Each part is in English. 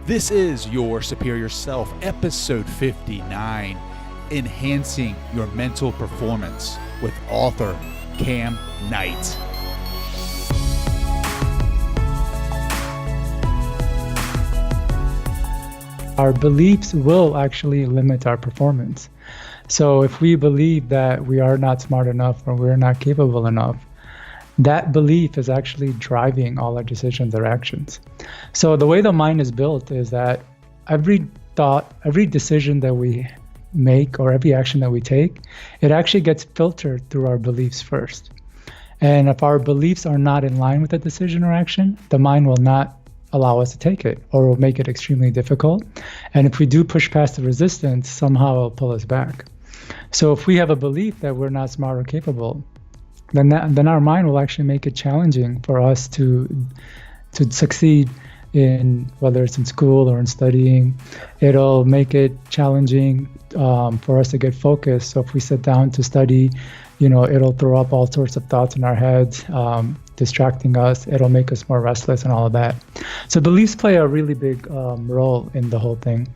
This is Your Superior Self, episode 59, Enhancing Your Mental Performance with author Cam Knight. Our beliefs will actually limit our performance. So if we believe that we are not smart enough or we're not capable enough, that belief is actually driving all our decisions or actions. So the way the mind is built is that every thought, every decision that we make or every action that we take, it actually gets filtered through our beliefs first. And if our beliefs are not in line with the decision or action, the mind will not allow us to take it, or will make it extremely difficult. And if we do push past the resistance, somehow it'll pull us back. So if we have a belief that we're not smart or capable, then our mind will actually make it challenging for us to succeed in, whether it's in school or in studying. It'll make it challenging for us to get focused. So if we sit down to study, it'll throw up all sorts of thoughts in our heads, distracting us. It'll make us more restless and all of that. So beliefs play a really big role in the whole thing.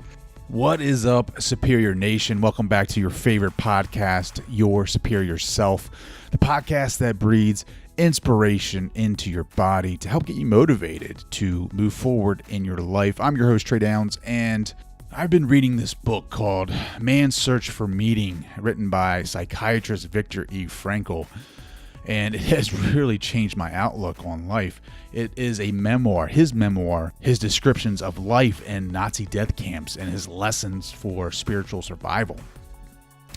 What is up, Superior Nation? Welcome back to your favorite podcast, Your Superior Self, the podcast that breeds inspiration into your body to help get you motivated to move forward in your life. I'm your host, Trey, and I've been reading this book called Man's Search for Meaning, written by psychiatrist Viktor E. Frankl, and it has really changed my outlook on life. It is a memoir, his descriptions of life in Nazi death camps and his lessons for spiritual survival.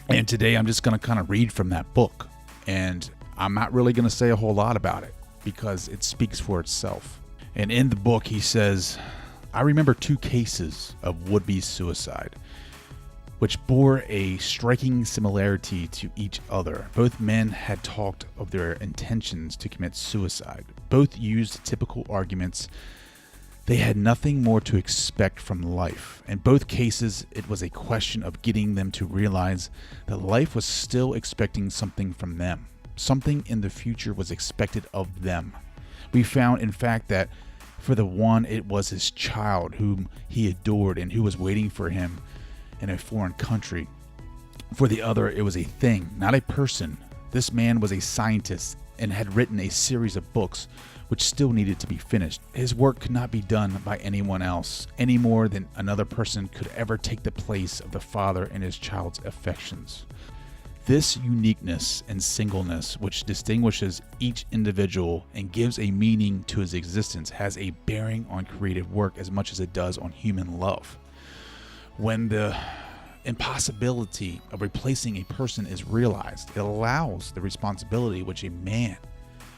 And today I'm just going to kind of read from that book, and I'm not really going to say a whole lot about it because it speaks for itself. And in the book he says, I remember two cases of would-be suicide, which bore a striking similarity to each other. Both men had talked of their intentions to commit suicide. Both used typical arguments. They had nothing more to expect from life. In both cases, it was a question of getting them to realize that life was still expecting something from them. Something in the future was expected of them. We found, in fact, that for the one, it was his child whom he adored and who was waiting for him in a foreign country. For the other, it was a thing, not a person. This man was a scientist and had written a series of books which still needed to be finished. His work could not be done by anyone else, any more than another person could ever take the place of the father in his child's affections. This uniqueness and singleness, which distinguishes each individual and gives a meaning to his existence, has a bearing on creative work as much as it does on human love. When the impossibility of replacing a person is realized, it allows the responsibility which a man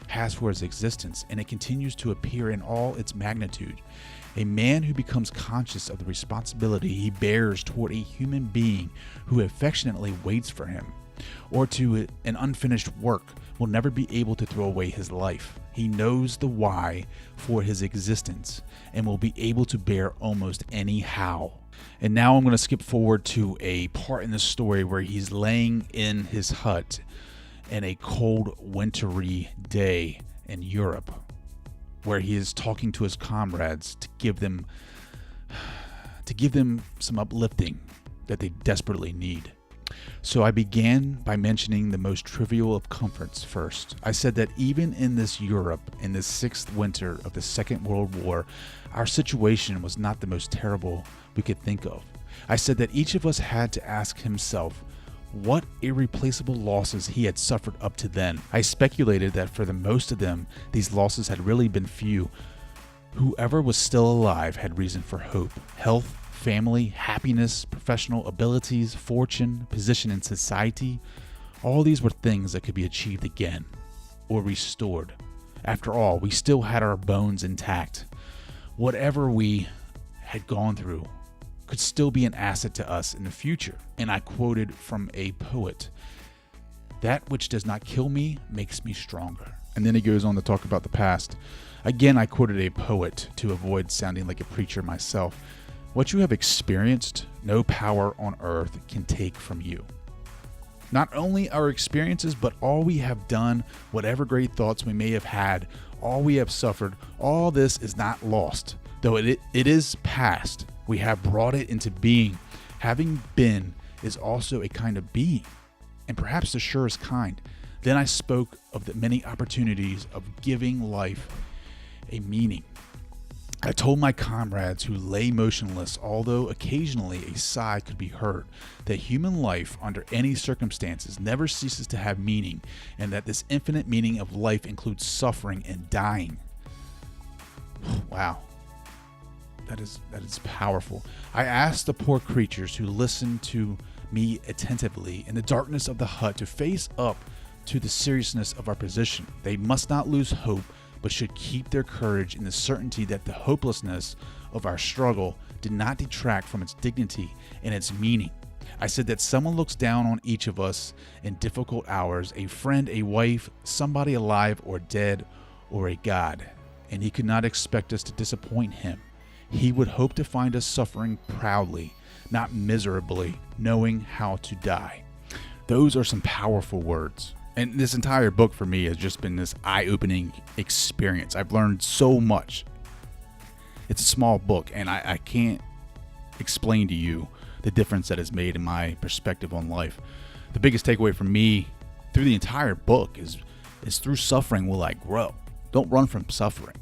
has for his existence, and it continues to appear in all its magnitude. A man who becomes conscious of the responsibility he bears toward a human being who affectionately waits for him, or to an unfinished work, will never be able to throw away his life. He knows the why for his existence and will be able to bear almost any how. And now I'm going to skip forward to a part in the story where he's laying in his hut in a cold, wintry day in Europe, where he is talking to his comrades to give them some uplifting that they desperately need. So I began by mentioning the most trivial of comforts first. I said that even in this Europe, in this sixth winter of the Second World War, our situation was not the most terrible we could think of. I said that each of us had to ask himself what irreplaceable losses he had suffered up to then. I speculated that for the most of them, these losses had really been few. Whoever was still alive had reason for hope, health, family, happiness, professional abilities, fortune, position in society. All these were things that could be achieved again or restored. After all, we still had our bones intact. Whatever we had gone through could still be an asset to us in the future. And I quoted from a poet, "That which does not kill me makes me stronger." And then he goes on to talk about the past. Again, I quoted a poet to avoid sounding like a preacher myself. "What you have experienced, no power on earth can take from you." Not only our experiences, but all we have done, whatever great thoughts we may have had, all we have suffered, all this is not lost. Though it is past, we have brought it into being. Having been is also a kind of being, and perhaps the surest kind. Then I spoke of the many opportunities of giving life a meaning. I told my comrades who lay motionless, although occasionally a sigh could be heard, that human life under any circumstances never ceases to have meaning, and that this infinite meaning of life includes suffering and dying. Wow. That is powerful. I asked the poor creatures who listened to me attentively in the darkness of the hut to face up to the seriousness of our position. They must not lose hope, but should keep their courage in the certainty that the hopelessness of our struggle did not detract from its dignity and its meaning. I said that someone looks down on each of us in difficult hours, a friend, a wife, somebody alive or dead, or a God, and he could not expect us to disappoint him. He would hope to find us suffering proudly, not miserably, knowing how to die. Those are some powerful words. And this entire book for me has just been this eye-opening experience. I've learned so much. It's a small book, and I can't explain to you the difference that it's made in my perspective on life. The biggest takeaway for me through the entire book is through suffering will I grow. Don't run from suffering.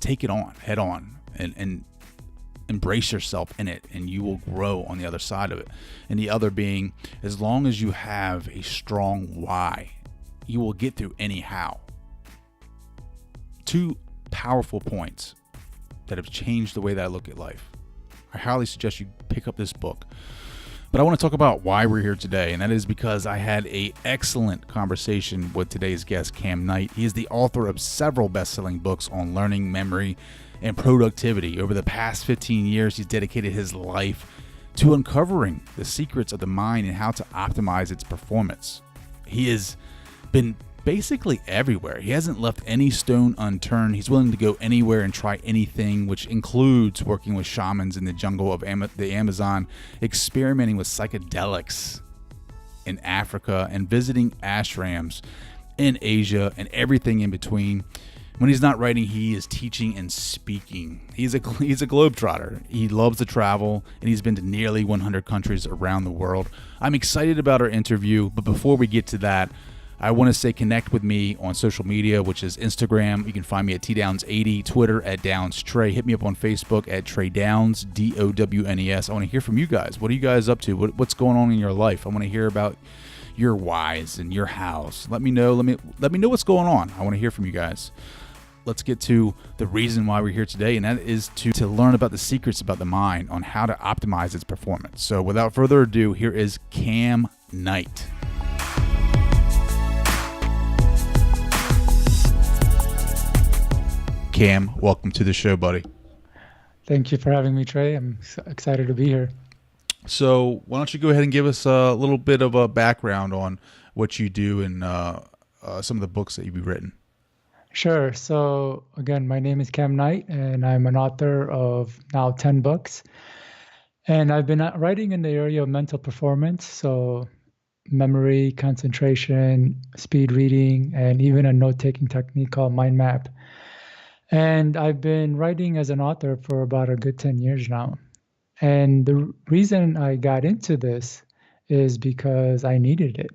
Take it on, head on, and embrace yourself in it, and you will grow on the other side of it. And the other being, as long as you have a strong why, you will get through anyhow. Two powerful points that have changed the way that I look at life. I highly suggest you pick up this book. But I want to talk about why we're here today, and that is because I had an excellent conversation with today's guest, Cam Knight. He is the author of several best-selling books on learning, memory, and productivity. Over the past 15 years, he's dedicated his life to uncovering the secrets of the mind and how to optimize its performance. He has been basically everywhere. He hasn't left any stone unturned. He's willing to go anywhere and try anything, which includes working with shamans in the jungle of the Amazon, experimenting with psychedelics in Africa, and visiting ashrams in Asia and everything in between. When he's not writing, he is teaching and speaking. He's a globetrotter. He loves to travel, and he's been to nearly 100 countries around the world. I'm excited about our interview, but before we get to that, I want to say connect with me on social media, which is Instagram. You can find me at TDowns80, Twitter at DownsTrey. Hit me up on Facebook at Trey Downs, DOWNES. I want to hear from you guys. What are you guys up to? What's going on in your life? I want to hear about your whys and your hows. Let me know. Let me know what's going on. I want to hear from you guys. Let's get to the reason why we're here today, and that is to learn about the secrets about the mind on how to optimize its performance. So without further ado, here is Cam Knight. Cam, welcome to the show, buddy. Thank you for having me, Trey. I'm excited to be here. So why don't you go ahead and give us a little bit of a background on what you do and some of the books that you've written. Sure. So again, my name is Cam Knight, and I'm an author of now 10 books. And I've been writing in the area of mental performance, so memory, concentration, speed reading, and even a note-taking technique called mind map. And I've been writing as an author for about a good 10 years now. And the reason I got into this is because I needed it.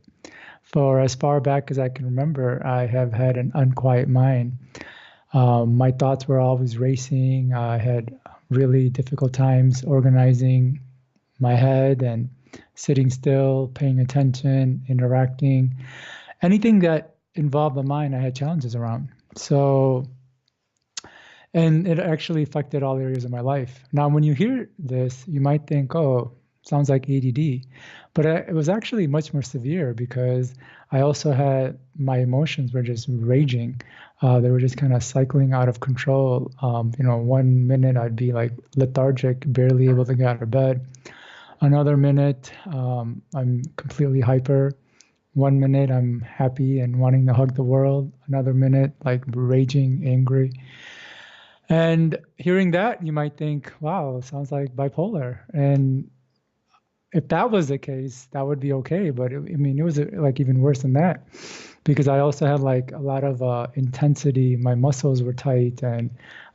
For as far back as I can remember, I have had an unquiet mind. My thoughts were always racing. I had really difficult times organizing my head and sitting still, paying attention, interacting. Anything that involved the mind, I had challenges around. And it actually affected all areas of my life. Now, when you hear this, you might think, oh, sounds like ADD. But it was actually much more severe because I also had my emotions were just raging. They were just kind of cycling out of control. 1 minute I'd be like lethargic, barely able to get out of bed. Another minute, I'm completely hyper. 1 minute, I'm happy and wanting to hug the world. Another minute, like raging, angry. And hearing that, you might think, wow, it sounds like bipolar. And if that was the case, that would be okay. But it was like even worse than that, because I also had like a lot of intensity. My muscles were tight and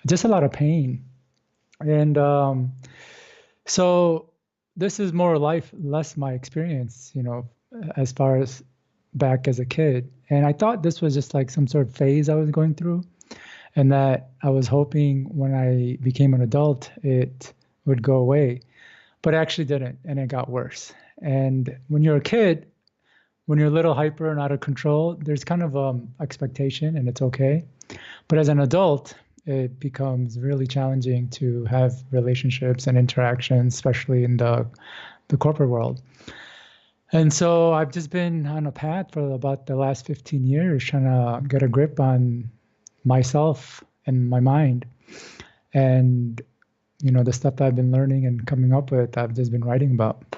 just a lot of pain. And so this is more less my experience, as far as back as a kid. And I thought this was just like some sort of phase I was going through, and that I was hoping when I became an adult, it would go away. But it actually didn't, and it got worse. And when you're a kid, when you're a little hyper and out of control, there's kind of expectation, and it's okay. But as an adult, it becomes really challenging to have relationships and interactions, especially in the corporate world. And so I've just been on a path for about the last 15 years trying to get a grip on myself and my mind. And, the stuff that I've been learning and coming up with, I've just been writing about.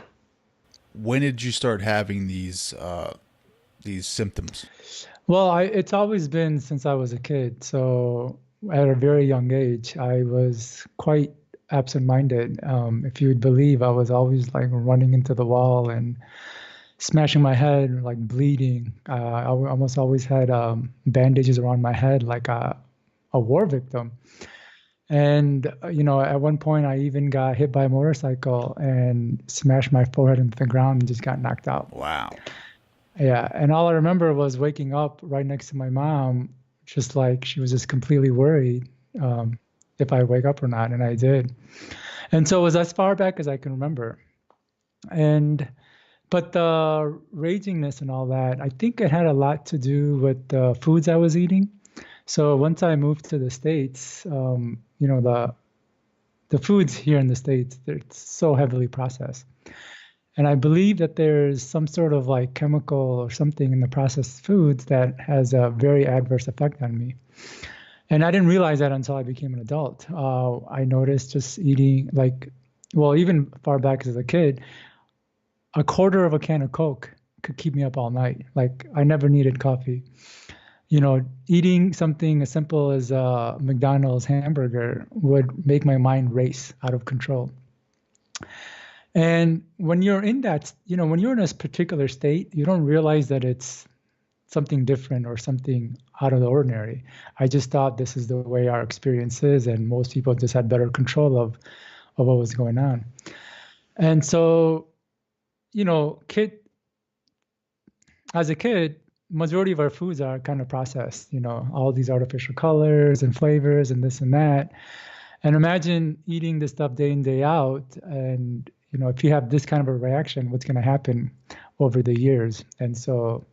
When did you start having these symptoms? Well, it's always been since I was a kid. So at a very young age, I was quite absent-minded. If you would believe, I was always like running into the wall and smashing my head, like bleeding. I almost always had bandages around my head, like a war victim. And, at one point I even got hit by a motorcycle and smashed my forehead into the ground and just got knocked out. Wow. Yeah. And all I remember was waking up right next to my mom, just like she was just completely worried if I wake up or not. And I did. And so it was as far back as I can remember. But the ragingness and all that, I think it had a lot to do with the foods I was eating. So once I moved to the States, the foods here in the States, they're so heavily processed. And I believe that there's some sort of like chemical or something in the processed foods that has a very adverse effect on me. And I didn't realize that until I became an adult. I noticed just eating even far back as a kid, a quarter of a can of Coke could keep me up all night. Like I never needed coffee. Eating something as simple as a McDonald's hamburger would make my mind race out of control. And when you're in that, when you're in a particular state, you don't realize that it's something different or something out of the ordinary. I just thought this is the way our experience is, and most people just had better control of what was going on. And so, as a kid, majority of our foods are kind of processed, all these artificial colors and flavors and this and that. And imagine eating this stuff day in, day out. And, if you have this kind of a reaction, what's going to happen over the years? And so,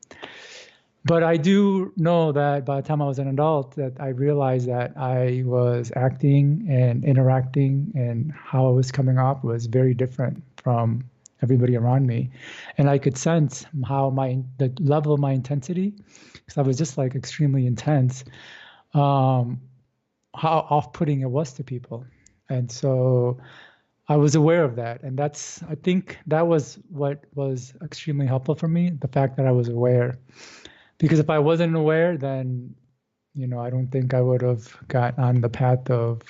but I do know that by the time I was an adult, that I realized that I was acting and interacting and how I was coming off was very different from everybody around me. And I could sense how the level of my intensity, because I was just like extremely intense, how off-putting it was to people. And so I was aware of that. And I think that was what was extremely helpful for me, the fact that I was aware. Because if I wasn't aware, then, I don't think I would have got on the path of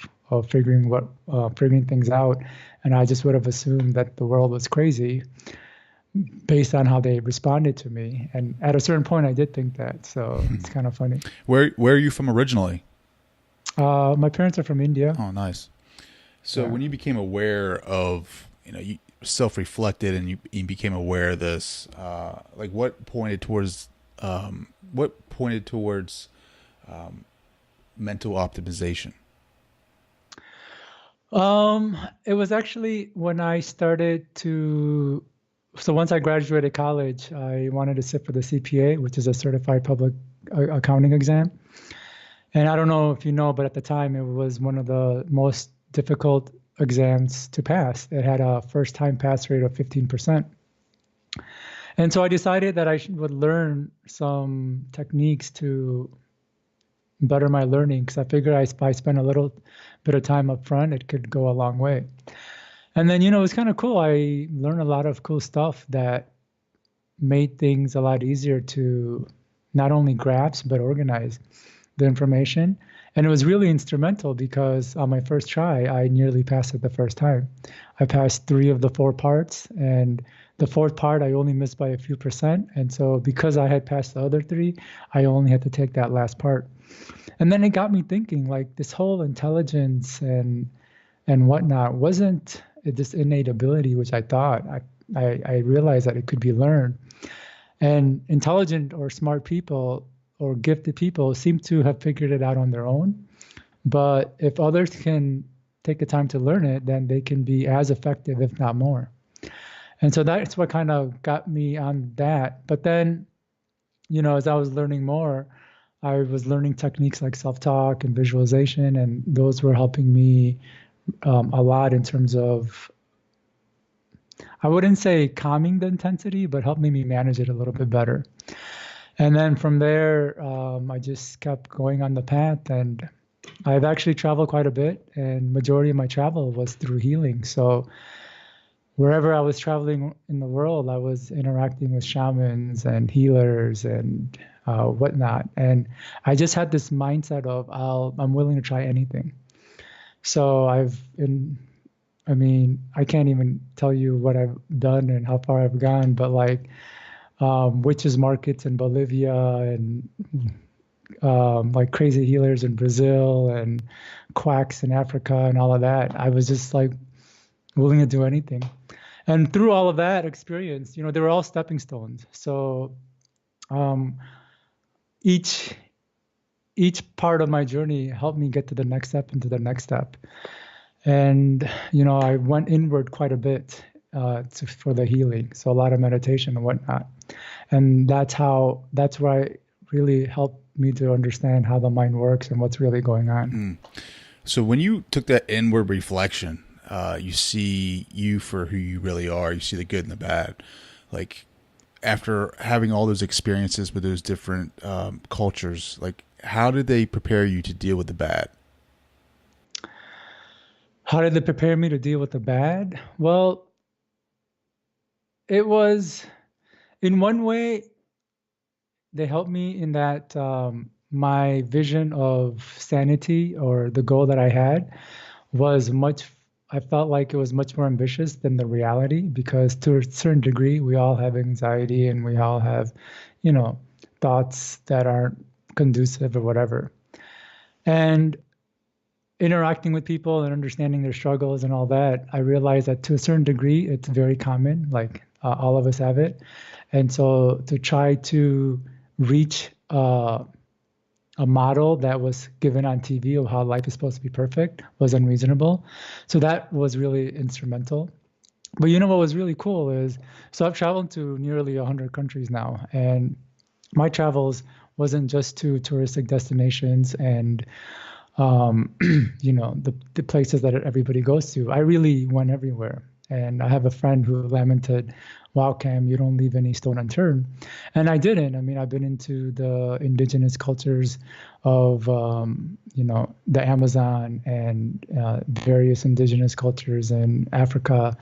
figuring things out. And I just would have assumed that the world was crazy based on how they responded to me. And at a certain point, I did think that. So it's kind of funny. Where are you from originally? My parents are from India. Oh, nice. So when you became aware of, you self-reflected and you became aware of this, what pointed towards mental optimization? It was actually when I started so once I graduated college, I wanted to sit for the CPA, which is a certified public accounting exam. And I don't know if you know, but at the time it was one of the most difficult exams to pass. It had a first-time pass rate of 15%. And so I decided that I would learn some techniques to better my learning, because I figured if I spend a little bit of time up front, it could go a long way. And then, it was kind of cool. I learned a lot of cool stuff that made things a lot easier to not only grasp, but organize the information. And it was really instrumental because on my first try, I nearly passed it the first time. I passed 3 of the 4 parts, and the 4th part I only missed by a few percent. And so because I had passed the other 3, I only had to take that last part. And then it got me thinking, like, this whole intelligence and and whatnot wasn't this innate ability, which I thought. I realized that it could be learned. And intelligent or smart people or gifted people seem to have figured it out on their own. But if others can take the time to learn it, then they can be as effective, if not more. And so that's what kind of got me on that. But then, as I was learning more, I was learning techniques like self-talk and visualization, and those were helping me a lot in terms of, I wouldn't say calming the intensity, but helping me manage it a little bit better. And then from there, I just kept going on the path, and I've actually traveled quite a bit, and majority of my travel was through healing. So wherever I was traveling in the world, I was interacting with shamans and healers and whatnot. And I just had this mindset of I'm willing to try anything. So I can't even tell you what I've done and how far I've gone, but like witches markets in Bolivia and like crazy healers in Brazil and quacks in Africa and all of that. I was just like willing to do anything. And through all of that experience, they were all stepping stones. So each part of my journey helped me get to the next step and to the next step. And, I went inward quite a bit for the healing. So a lot of meditation and whatnot. And that's where I really helped me to understand how the mind works and what's really going on. So when you took that inward reflection, you see you for who you really are. You see the good and the bad. Like after having all those experiences with those different cultures, like how did they prepare you to deal with the bad? How did they prepare me to deal with the bad? Well, it was, in one way, they helped me in that my vision of sanity, or the goal that I had, was I felt like it was much more ambitious than the reality, because to a certain degree, we all have anxiety and we all have, thoughts that aren't conducive or whatever. And interacting with people and understanding their struggles and all that, I realized that to a certain degree, it's very common, like all of us have it. And so to try to reach a model that was given on TV of how life is supposed to be perfect was unreasonable. So that was really instrumental. But what was really cool is, so I've traveled to nearly 100 countries now, and my travels wasn't just to touristic destinations and the places that everybody goes to. I really went everywhere. And I have a friend who lamented, wow, Cam, you don't leave any stone unturned. And I didn't. I've been into the indigenous cultures of, the Amazon and various indigenous cultures in Africa,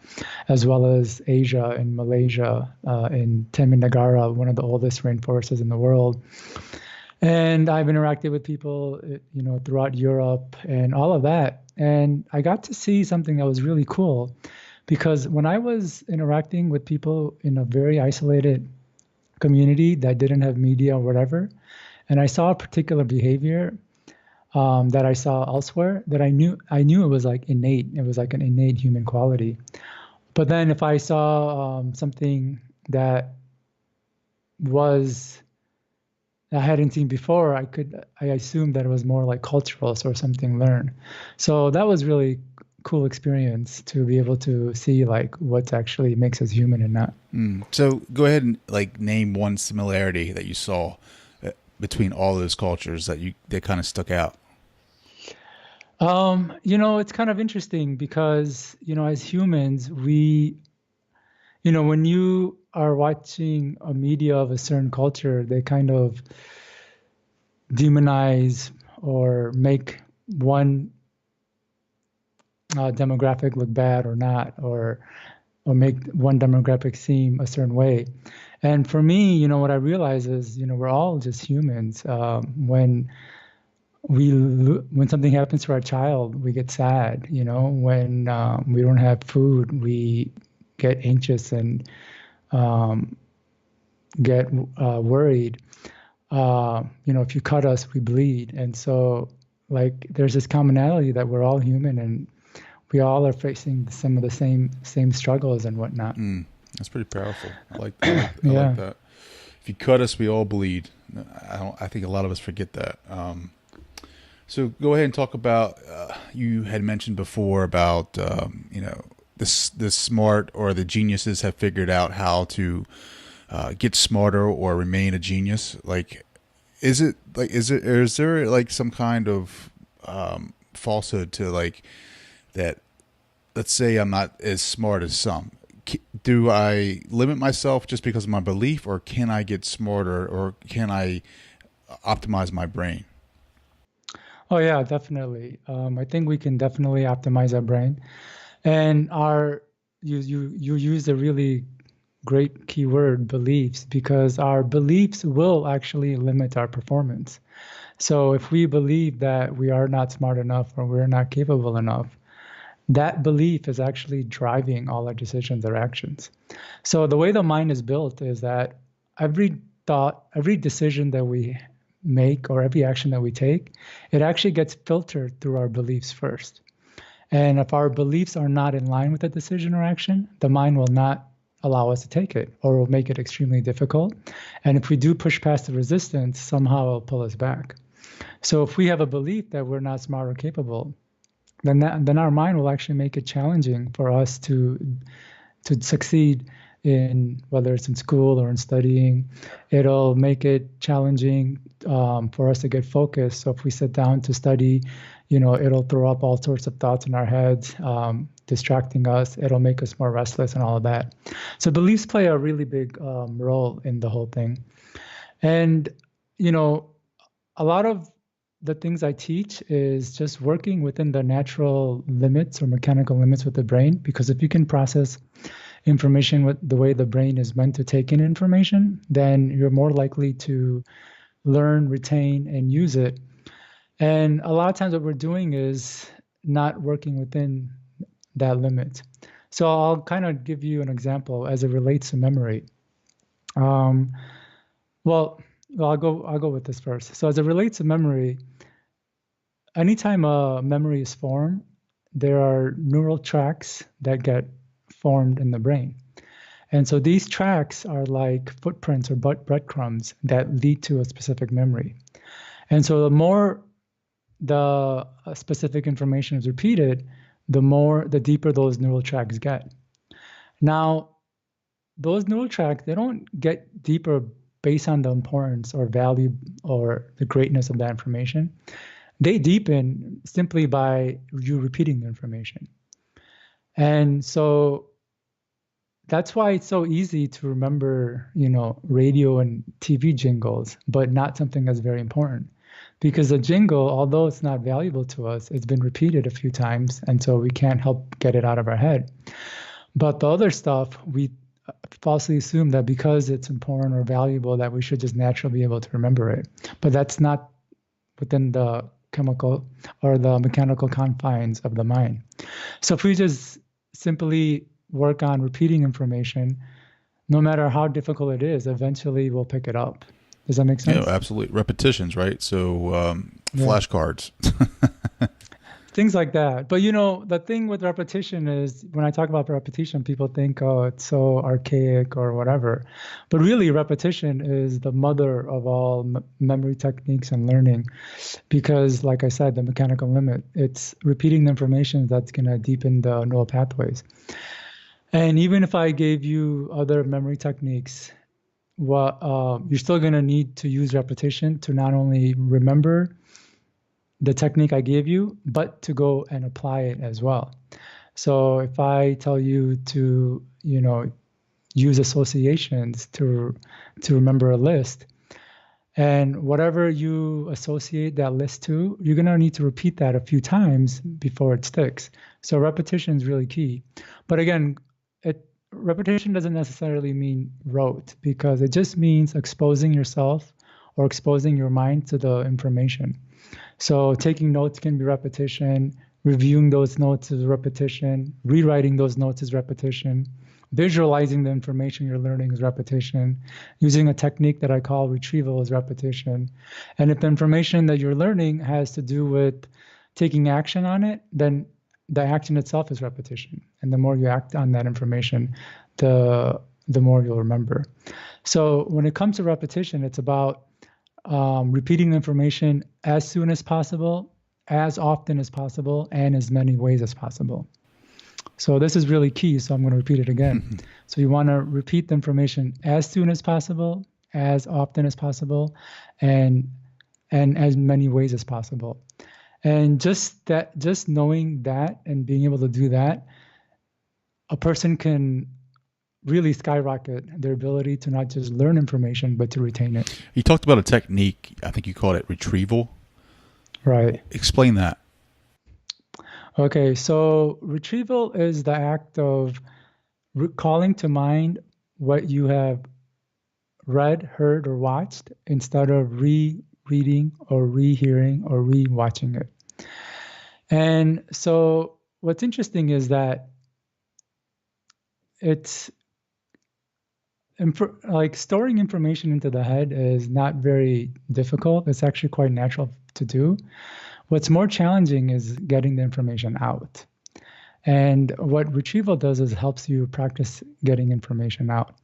as well as Asia and Malaysia, in Temangara, one of the oldest rainforests in the world. And I've interacted with people, throughout Europe and all of that. And I got to see something that was really cool, because when I was interacting with people in a very isolated community that didn't have media or whatever, and I saw a particular behavior that I saw elsewhere, that I knew it was like innate. It was like an innate human quality. But then if I saw something that I hadn't seen before, I assumed that it was more like cultural or something learned. So that was really cool experience to be able to see like what actually makes us human and not. So go ahead and like name one similarity that you saw between all those cultures that kind of stuck out. It's kind of interesting because, as humans, we, when you are watching a media of a certain culture, they kind of demonize or make one demographic look bad or not, or make one demographic seem a certain way. And for me, what I realize is, we're all just humans. When something happens to our child, we get sad. When we don't have food, we get anxious and get worried. If you cut us, we bleed. And so, like, there's this commonality that we're all human, and we all are facing some of the same struggles and whatnot. That's pretty powerful. I like that. I Yeah. like that. If you cut us, we all bleed. I think a lot of us forget that. So go ahead and talk about. You had mentioned before about the smart or the geniuses have figured out how to get smarter or remain a genius. Like, is there like some kind of falsehood to like that? Let's say I'm not as smart as some. Do I limit myself just because of my belief, or can I get smarter, or can I optimize my brain? Oh yeah, definitely. I think we can definitely optimize our brain, and you used a really great keyword, beliefs, because our beliefs will actually limit our performance. So if we believe that we are not smart enough or we're not capable enough, that belief is actually driving all our decisions or actions. So the way the mind is built is that every thought, every decision that we make or every action that we take, it actually gets filtered through our beliefs first. And if our beliefs are not in line with the decision or action, the mind will not allow us to take it, or will make it extremely difficult. And if we do push past the resistance, somehow it'll pull us back. So if we have a belief that we're not smart or capable, then our mind will actually make it challenging for us to succeed in, whether it's in school or in studying. It'll make it challenging for us to get focused. So if we sit down to study, it'll throw up all sorts of thoughts in our heads, distracting us. It'll make us more restless and all of that. So beliefs play a really big role in the whole thing. And, a lot of the things I teach is just working within the natural limits or mechanical limits with the brain, because if you can process information with the way the brain is meant to take in information, then you're more likely to learn, retain, and use it. And a lot of times what we're doing is not working within that limit. So I'll kind of give you an example as it relates to memory. Well, I'll go with this first. So as it relates to memory, anytime a memory is formed, there are neural tracks that get formed in the brain. And so these tracks are like footprints or breadcrumbs that lead to a specific memory. And so the more the specific information is repeated, the deeper those neural tracks get. Now, those neural tracks, they don't get deeper based on the importance or value or the greatness of that information. They deepen simply by you repeating the information. And so that's why it's so easy to remember, radio and TV jingles, but not something that's very important. Because a jingle, although it's not valuable to us, it's been repeated a few times, and so we can't help get it out of our head. But the other stuff, we falsely assume that because it's important or valuable that we should just naturally be able to remember it. But that's not within the chemical or the mechanical confines of the mind. So if we just simply work on repeating information, no matter how difficult it is, eventually we'll pick it up. Does that make sense? Yeah, absolutely. Repetitions, right? So flashcards. Things like that. But the thing with repetition is, when I talk about repetition, people think, oh, it's so archaic or whatever. But really, repetition is the mother of all memory techniques and learning, because, like I said, the mechanical limit, it's repeating the information that's going to deepen the neural pathways. And even if I gave you other memory techniques, you're still going to need to use repetition to not only remember the technique I gave you, but to go and apply it as well. So if I tell you to, use associations to remember a list, and whatever you associate that list to, you're going to need to repeat that a few times before it sticks. So repetition is really key. But again, repetition doesn't necessarily mean rote, because it just means exposing yourself or exposing your mind to the information. So taking notes can be repetition, reviewing those notes is repetition, rewriting those notes is repetition, visualizing the information you're learning is repetition, using a technique that I call retrieval is repetition. And if the information that you're learning has to do with taking action on it, then the action itself is repetition. And the more you act on that information, the more you'll remember. So when it comes to repetition, it's about repeating the information as soon as possible, as often as possible, and as many ways as possible. So this is really key. So I'm going to repeat it again. So you want to repeat the information as soon as possible, as often as possible, and as many ways as possible. And just knowing that and being able to do that, a person can really skyrocket their ability to not just learn information, but to retain it. You talked about a technique. I think you called it retrieval. Right. Explain that. Okay, so retrieval is the act of calling to mind what you have read, heard, or watched instead of reading or rehearing or re-watching it. And so what's interesting is that it's like storing information into the head is not very difficult. It's actually quite natural to do. What's more challenging is getting the information out. And what retrieval does is helps you practice getting information out.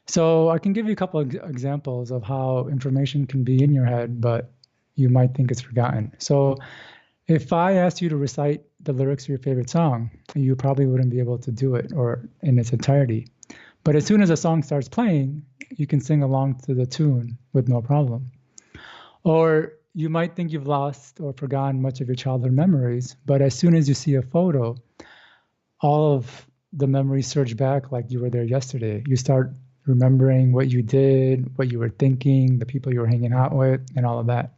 So I can give you a couple of examples of how information can be in your head, but you might think it's forgotten. So if I asked you to recite the lyrics of your favorite song, you probably wouldn't be able to do it or in its entirety. But as soon as a song starts playing, you can sing along to the tune with no problem. Or you might think you've lost or forgotten much of your childhood memories, but as soon as you see a photo, all of the memories surge back like you were there yesterday. You start remembering what you did, what you were thinking, the people you were hanging out with, and all of that.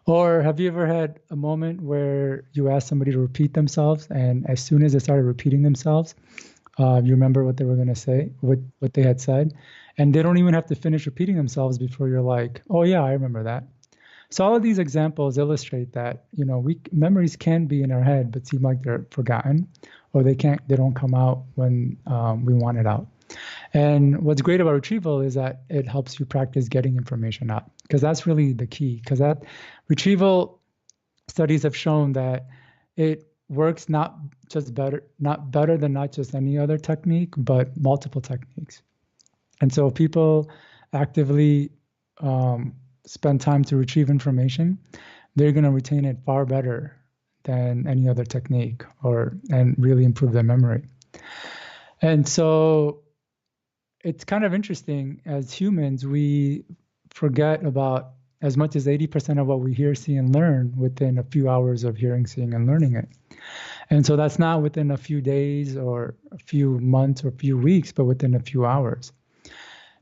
Or have you ever had a moment where you asked somebody to repeat themselves, and as soon as they started repeating themselves, you remember what they were going to say, what they had said, and they don't even have to finish repeating themselves before you're like, oh yeah, I remember that. So all of these examples illustrate that, memories can be in our head, but seem like they're forgotten, or they don't come out when we want it out. And what's great about retrieval is that it helps you practice getting information out, because that's really the key. Because that retrieval studies have shown that it works not better than not just any other technique, but multiple techniques. And so if people actively spend time to retrieve information, they're going to retain it far better than any other technique, and really improve their memory. And so it's kind of interesting, as humans, we forget about as much as 80% of what we hear, see, and learn within a few hours of hearing, seeing, and learning it. And so that's not within a few days or a few months or a few weeks, but within a few hours.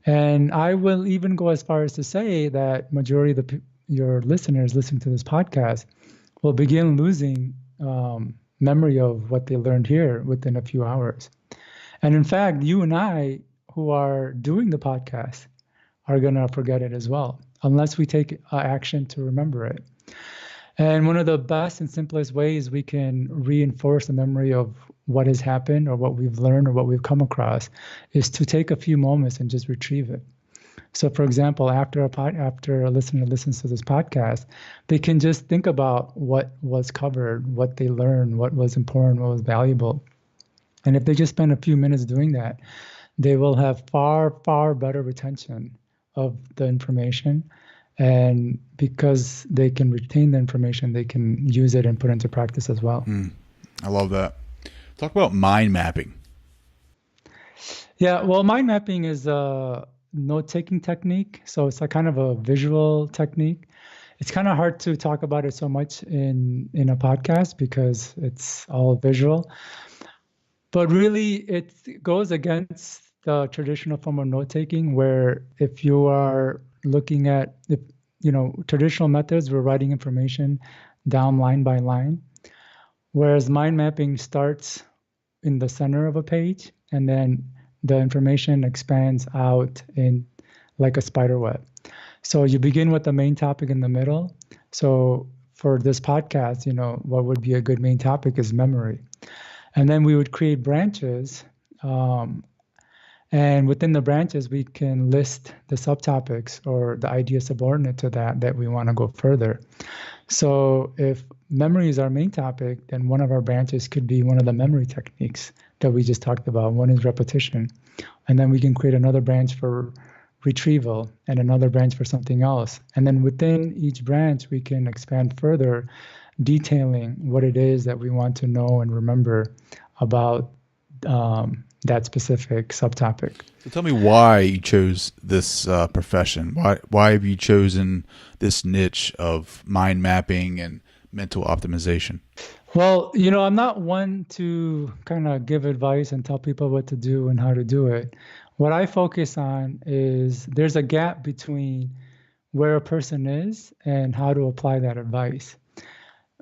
And I will even go as far as to say that majority of your listeners listening to this podcast will begin losing memory of what they learned here within a few hours. And in fact, you and I, who are doing the podcast, are going to forget it as well, unless we take action to remember it. And one of the best and simplest ways we can reinforce the memory of what has happened or what we've learned or what we've come across is to take a few moments and just retrieve it. So, for example, after a listener listens to this podcast, they can just think about what was covered, what they learned, what was important, what was valuable. And if they just spend a few minutes doing that, they will have far, far better retention of the information. And because they can retain the information, they can use it and put it into practice as well. I love that. Talk about mind mapping. Yeah, well, mind mapping is a note-taking technique. So it's a kind of a visual technique. It's kind of hard to talk about it so much in a podcast because it's all visual. But really, it goes against the traditional form of note-taking, where if you are looking at, traditional methods, we're writing information down line by line, whereas mind mapping starts in the center of a page, and then the information expands out in like a spider web. So you begin with the main topic in the middle. So for this podcast, what would be a good main topic is memory. And then we would create branches. And within the branches, we can list the subtopics or the idea subordinate to that we want to go further. So if memory is our main topic, then one of our branches could be one of the memory techniques that we just talked about. One is repetition. And then we can create another branch for retrieval and another branch for something else. And then within each branch, we can expand further, detailing what it is that we want to know and remember about that specific subtopic. So tell me why you chose this profession. Why have you chosen this niche of mind mapping and mental optimization? Well, I'm not one to kind of give advice and tell people what to do and how to do it. What I focus on is there's a gap between where a person is and how to apply that advice.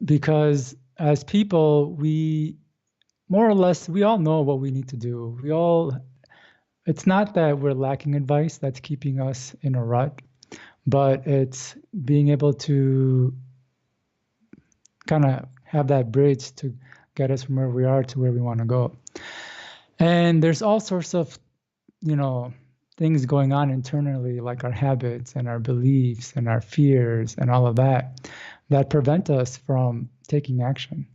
Because as people, we more or less, we all know what we need to do. It's not that we're lacking advice that's keeping us in a rut, but it's being able to kind of have that bridge to get us from where we are to where we want to go. And there's all sorts of, things going on internally, like our habits and our beliefs and our fears and all of that prevent us from taking action.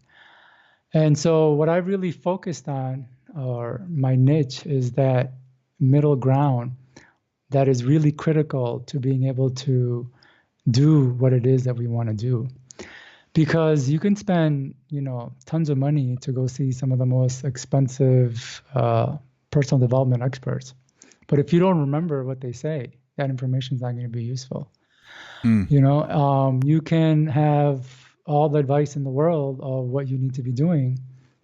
And so what I really focused on, or my niche, is that middle ground that is really critical to being able to do what it is that we want to do. Because you can spend, tons of money to go see some of the most expensive personal development experts. But if you don't remember what they say, that information is not going to be useful. You can have all the advice in the world of what you need to be doing,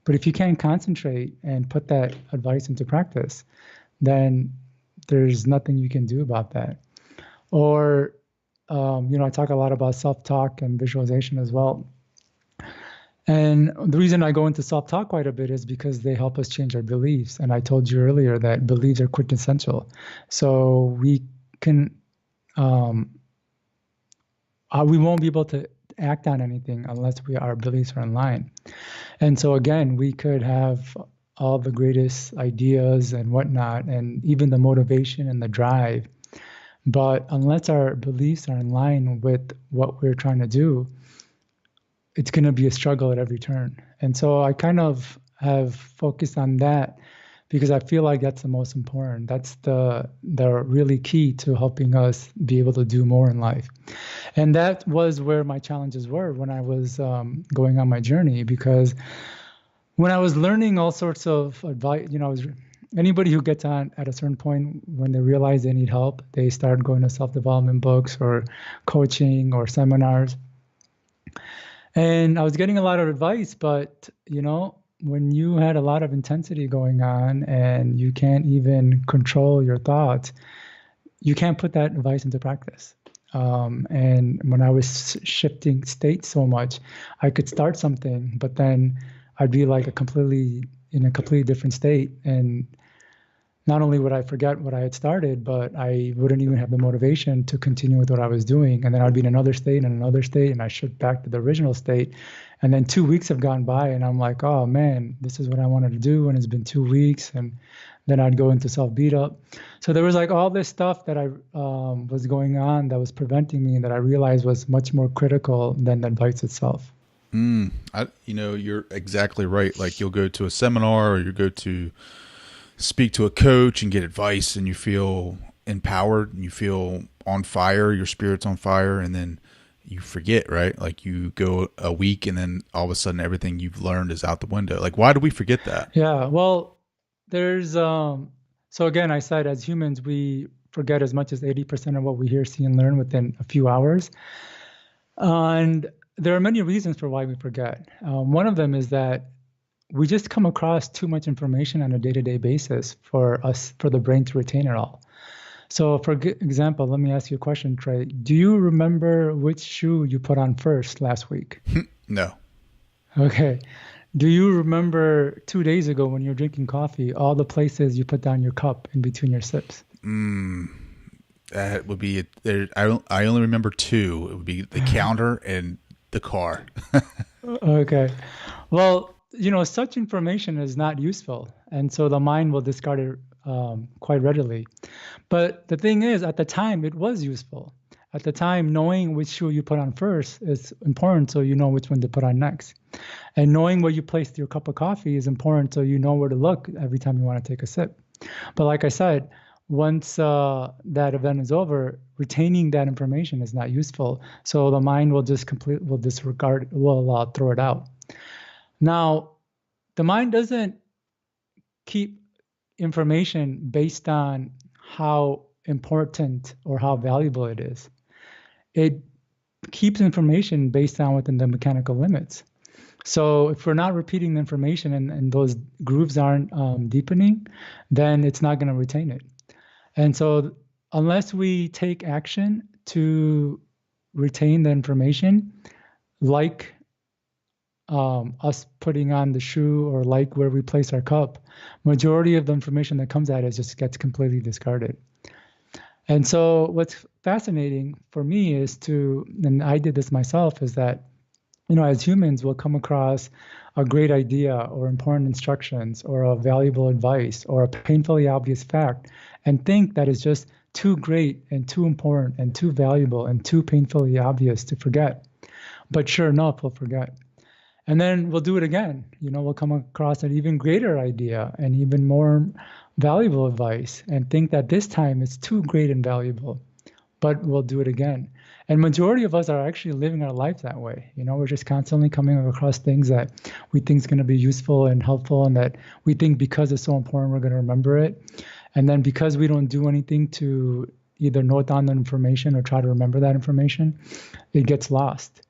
but if you can't concentrate and put that advice into practice, then there's nothing you can do about that. Or, I talk a lot about self-talk and visualization as well. And the reason I go into self-talk quite a bit is because they help us change our beliefs. And I told you earlier that beliefs are quintessential. So we can, we won't be able to act on anything unless our beliefs are in line. And so again, we could have all the greatest ideas and whatnot, and even the motivation and the drive. But unless our beliefs are in line with what we're trying to do, it's going to be a struggle at every turn. And so I kind of have focused on that because I feel like that's the most important. That's the really key to helping us be able to do more in life. And that was where my challenges were when I was going on my journey, because when I was learning all sorts of advice, anybody who gets on at a certain point when they realize they need help, they start going to self-development books or coaching or seminars. And I was getting a lot of advice, but, when you had a lot of intensity going on and you can't even control your thoughts, you can't put that advice into practice. And when I was shifting states so much, I could start something, but then I'd be like in a completely different state. And not only would I forget what I had started, but I wouldn't even have the motivation to continue with what I was doing. And then I'd be in another state and another state, and I shift back to the original state. And then 2 weeks have gone by, and I'm like, oh man, this is what I wanted to do. And it's been 2 weeks. And then I'd go into self-beat up. So there was like all this stuff that I was going on that was preventing me, and that I realized was much more critical than the advice itself. You're exactly right. Like you'll go to a seminar or you go to speak to a coach and get advice, and you feel empowered and you feel on fire, your spirit's on fire, and then you forget, right? Like you go a week and then all of a sudden everything you've learned is out the window. Like, why do we forget that? Yeah, well, there's so again, I said as humans, we forget as much as 80% of what we hear, see, and learn within a few hours. And there are many reasons for why we forget. One of them is that we just come across too much information on a day-to-day basis for the brain to retain it all. So for example, let me ask you a question, Trey. Do you remember which shoe you put on first last week? No. Okay. Do you remember 2 days ago when you were drinking coffee, all the places you put down your cup in between your sips? That would be it. I only remember two. It would be the counter and the car. Okay. Well, such information is not useful. And so the mind will discard it quite readily. But the thing is, at the time, it was useful. At the time, knowing which shoe you put on first is important so you know which one to put on next. And knowing where you place your cup of coffee is important so you know where to look every time you want to take a sip. But like I said, once that event is over, retaining that information is not useful. So the mind will just disregard, will throw it out. Now, the mind doesn't keep information based on how important or how valuable it is. It keeps information based on within the mechanical limits. So if we're not repeating the information and those grooves aren't deepening, then it's not going to retain it. And so unless we take action to retain the information, like us putting on the shoe or like where we place our cup, majority of the information that comes at us just gets completely discarded. And so what's fascinating for me is and I did this myself, is that, as humans, we'll come across a great idea or important instructions or a valuable advice or a painfully obvious fact and think that it's just too great and too important and too valuable and too painfully obvious to forget. But sure enough, we'll forget. And then we'll do it again. We'll come across an even greater idea and even more valuable advice and think that this time it's too great and valuable, but we'll do it again. And majority of us are actually living our life that way. We're just constantly coming across things that we think is going to be useful and helpful, and that we think because it's so important, we're going to remember it. And then because we don't do anything to either note down the information or try to remember that information, it gets lost.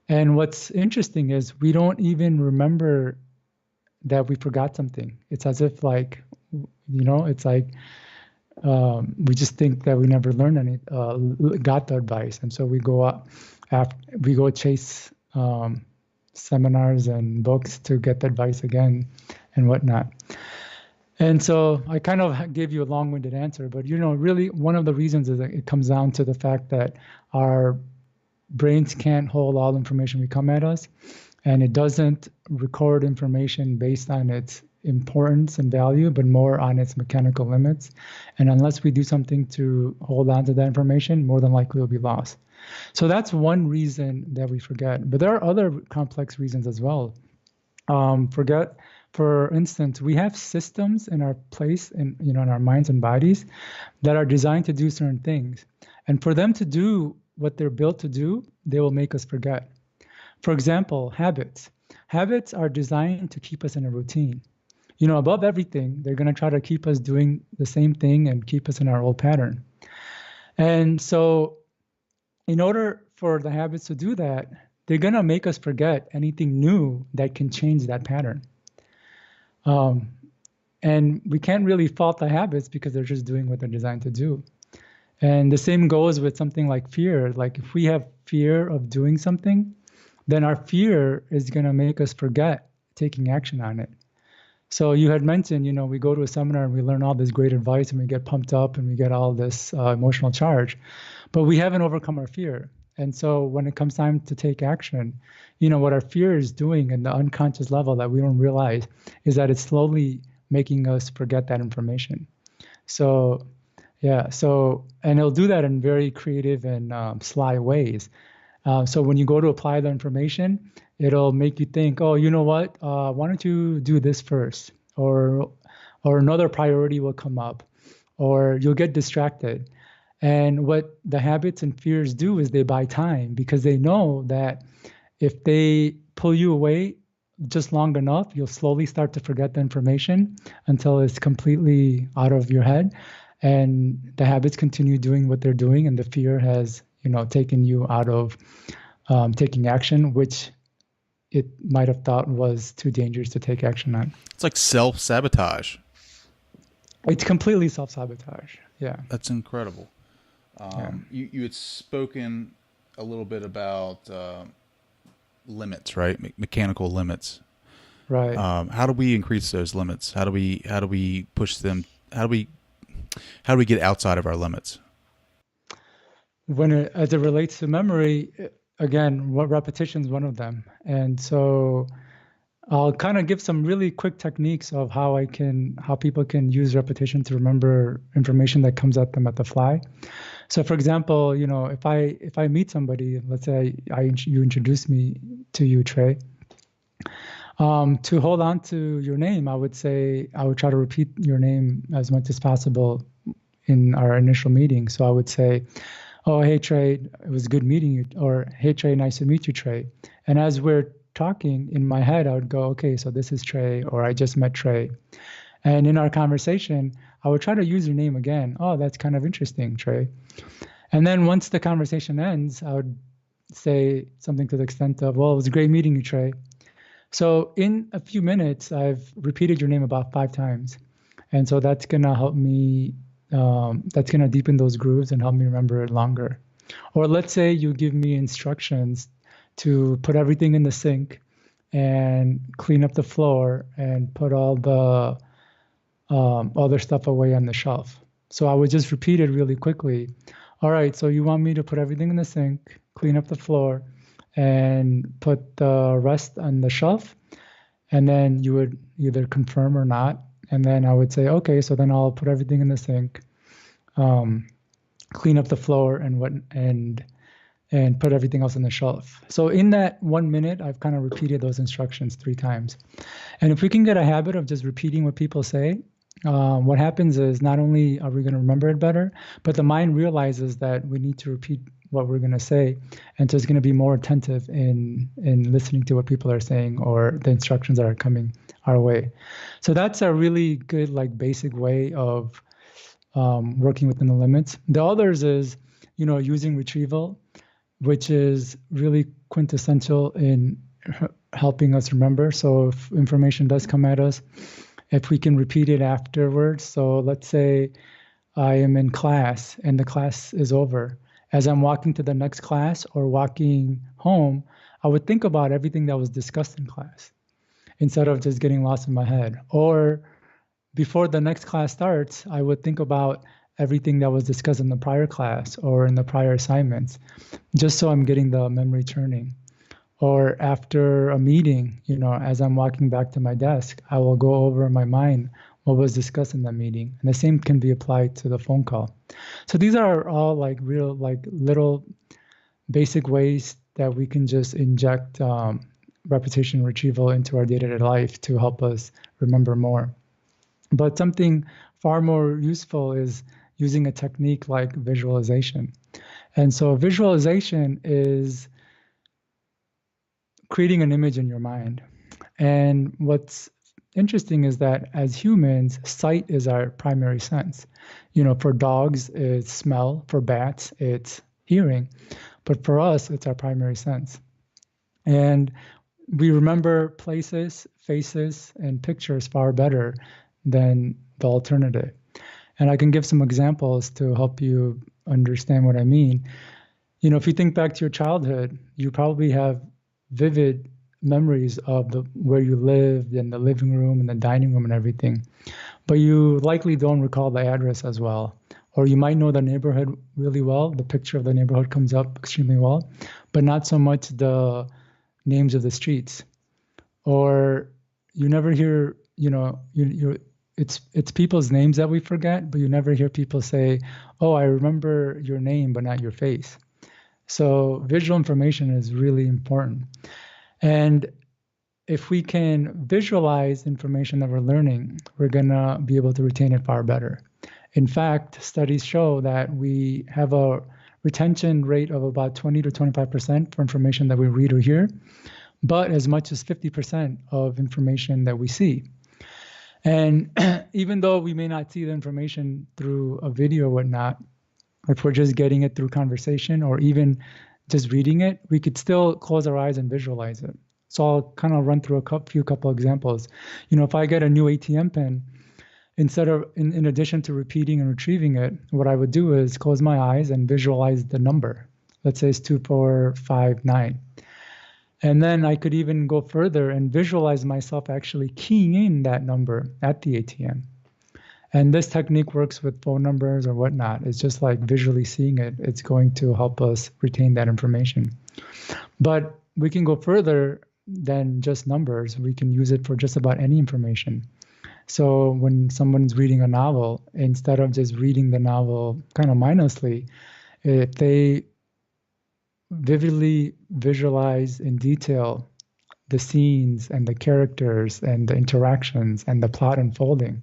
And what's interesting is we don't even remember that we forgot something. It's as if it's like we just think that we never learned got the advice. And so we go chase seminars and books to get the advice again and whatnot. And so I kind of gave you a long-winded answer, but really one of the reasons is that it comes down to the fact that our brains can't hold all the information we come at us, and it doesn't record information based on its importance and value, but more on its mechanical limits. And unless we do something to hold on to that information, more than likely it'll be lost. So that's one reason that we forget. But there are other complex reasons as well. For instance, we have systems in our place in our minds and bodies that are designed to do certain things. And for them to do what they're built to do, they will make us forget. For example, habits. Habits are designed to keep us in a routine. Above everything, they're going to try to keep us doing the same thing and keep us in our old pattern. And so in order for the habits to do that, they're going to make us forget anything new that can change that pattern. And we can't really fault the habits because they're just doing what they're designed to do. And the same goes with something like fear. Like if we have fear of doing something, then our fear is going to make us forget taking action on it. So you had mentioned, we go to a seminar and we learn all this great advice and we get pumped up and we get all this emotional charge, but we haven't overcome our fear. And so when it comes time to take action, what our fear is doing in the unconscious level that we don't realize is that it's slowly making us forget that information. So, yeah. And it'll do that in very creative and sly ways. So when you go to apply the information, it'll make you think, oh, you know what? Why don't you do this first? Or another priority will come up, or you'll get distracted. And what the habits and fears do is they buy time, because they know that if they pull you away just long enough, you'll slowly start to forget the information until it's completely out of your head. And the habits continue doing what they're doing, and the fear has, taken you out of taking action, which it might have thought was too dangerous to take action on. It's like self-sabotage. It's completely self-sabotage. Yeah. That's incredible. You had spoken a little bit about limits, right? Mechanical limits. Right. How do we increase those limits? How do we push them? How do we get outside of our limits? As it relates to memory, again, repetition is one of them. And so I'll kind of give some really quick techniques of how people can use repetition to remember information that comes at them at the fly. So, for example, if I meet somebody, let's say you introduce me to you, Trey. To hold on to your name, I would try to repeat your name as much as possible in our initial meeting. So I would say, "Oh, hey Trey, it was good meeting you," or "Hey Trey, nice to meet you, Trey." And as we're talking in my head, I would go, "Okay, so this is Trey," or "I just met Trey." And in our conversation, I would try to use your name again. "Oh, that's kind of interesting, Trey." And then once the conversation ends, I would say something to the extent of, "Well, it was great meeting you, Trey." So in a few minutes, I've repeated your name about 5 times. And so that's going to help me, that's going to deepen those grooves and help me remember it longer. Or let's say you give me instructions to put everything in the sink and clean up the floor and put all the other stuff away on the shelf. So I would just repeat it really quickly. "All right, so you want me to put everything in the sink, clean up the floor, and put the rest on the shelf?" And then you would either confirm or not. And then I would say, "Okay, so then I'll put everything in the sink, clean up the floor, and put everything else on the shelf." So in that 1 minute, I've kind of repeated those instructions 3 times. And if we can get a habit of just repeating what people say, what happens is not only are we going to remember it better, but the mind realizes that we need to repeat what we're going to say, and so it's going to be more attentive in listening to what people are saying or the instructions that are coming our way. So that's a really good basic way of working within the limits. The others is using Retrieval, which is really quintessential in helping us remember. So if information does come at us, if we can repeat it afterwards. So let's say I am in class and the class is over. As I'm walking to the next class or walking home, I would think about everything that was discussed in class instead of just getting lost in my head. Or before the next class starts, I would think about everything that was discussed in the prior class or in the prior assignments, just so I'm getting the memory churning. Or after a meeting, as I'm walking back to my desk, I will go over in my mind what was discussed in that meeting. And the same can be applied to the phone call. So these are all real little basic ways that we can just inject repetition retrieval into our day-to-day life to help us remember more. But something far more useful is using a technique like visualization. And so visualization is creating an image in your mind. And what's interesting is that as humans, sight is our primary sense. For dogs, it's smell. For bats, it's hearing. But for us, it's our primary sense. And we remember places, faces, and pictures far better than the alternative. And I can give some examples to help you understand what I mean. If you think back to your childhood, you probably have vivid memories of where you lived and the living room and the dining room and everything, but you likely don't recall the address as well. Or you might know the neighborhood really well. The picture of the neighborhood comes up extremely well, but not so much the names of the streets. Or you never hear, it's people's names that we forget, but you never hear people say, "Oh, I remember your name, but not your face." So visual information is really important. And if we can visualize information that we're learning, we're going to be able to retain it far better. In fact, studies show that we have a retention rate of about 20 to 25% for information that we read or hear, but as much as 50% of information that we see. And even though we may not see the information through a video or whatnot, if we're just getting it through conversation or even just reading it, we could still close our eyes and visualize it. So I'll kind of run through a few couple examples. If I get a new ATM pin, instead of, in addition to repeating and retrieving it, what I would do is close my eyes and visualize the number. Let's say it's 2459. And then I could even go further and visualize myself actually keying in that number at the ATM. And this technique works with phone numbers or whatnot. It's just like visually seeing it. It's going to help us retain that information. But we can go further than just numbers. We can use it for just about any information. So when someone's reading a novel, instead of just reading the novel kind of mindlessly, if they vividly visualize in detail the scenes and the characters and the interactions and the plot unfolding,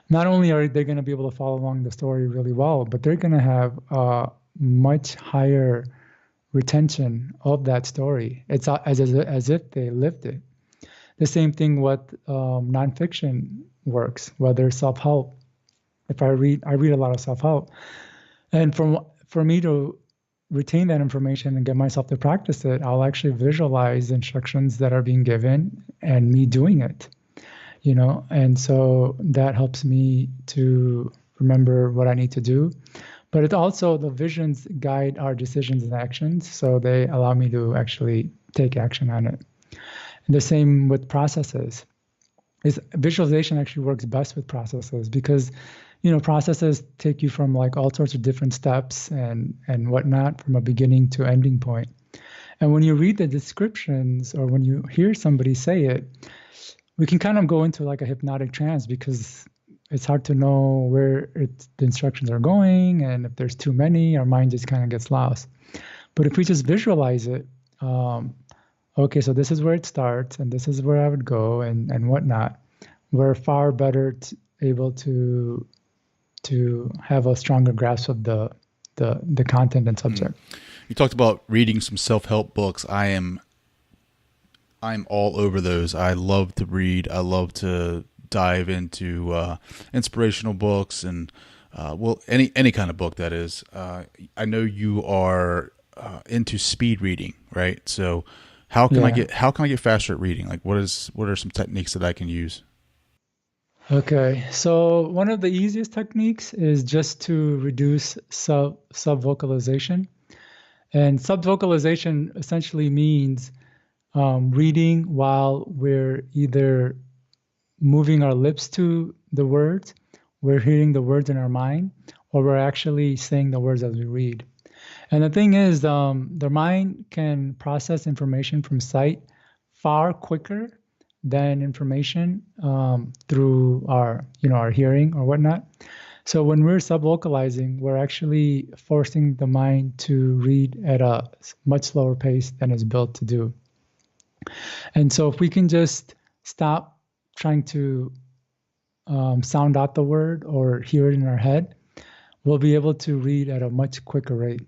not only are they going to be able to follow along the story really well, but they're going to have a much higher retention of that story. It's as if they lived it. The same thing with nonfiction works, whether self-help. If I read a lot of self-help, and for me to retain that information and get myself to practice it, I'll actually visualize instructions that are being given and me doing it, and so that helps me to remember what I need to do. But it also, the visions guide our decisions and actions, so they allow me to actually take action on it. And the same with processes. Visualization actually works best with processes because, processes take you from like all sorts of different steps and whatnot from a beginning to ending point. And when you read the descriptions or when you hear somebody say it, we can kind of go into like a hypnotic trance because it's hard to know where the instructions are going. And if there's too many, our mind just kind of gets lost. But if we just visualize it, okay, so this is where it starts and this is where I would go and whatnot, we're far better able to have a stronger grasp of the content and subject. You talked about reading some self-help books. I'm all over those. I love to read. I love to dive into inspirational books and any kind of book that is. I know you are into speed reading, right? So how can I get faster at reading? Like what are some techniques that I can use? Okay, so one of the easiest techniques is just to reduce sub-vocalization. And sub-vocalization essentially means reading while we're either moving our lips to the words, we're hearing the words in our mind, or we're actually saying the words as we read. And the thing is, the mind can process information from sight far quicker than information through our hearing or whatnot. So when we're subvocalizing, we're actually forcing the mind to read at a much slower pace than it's built to do. And so if we can just stop trying to sound out the word or hear it in our head, we'll be able to read at a much quicker rate.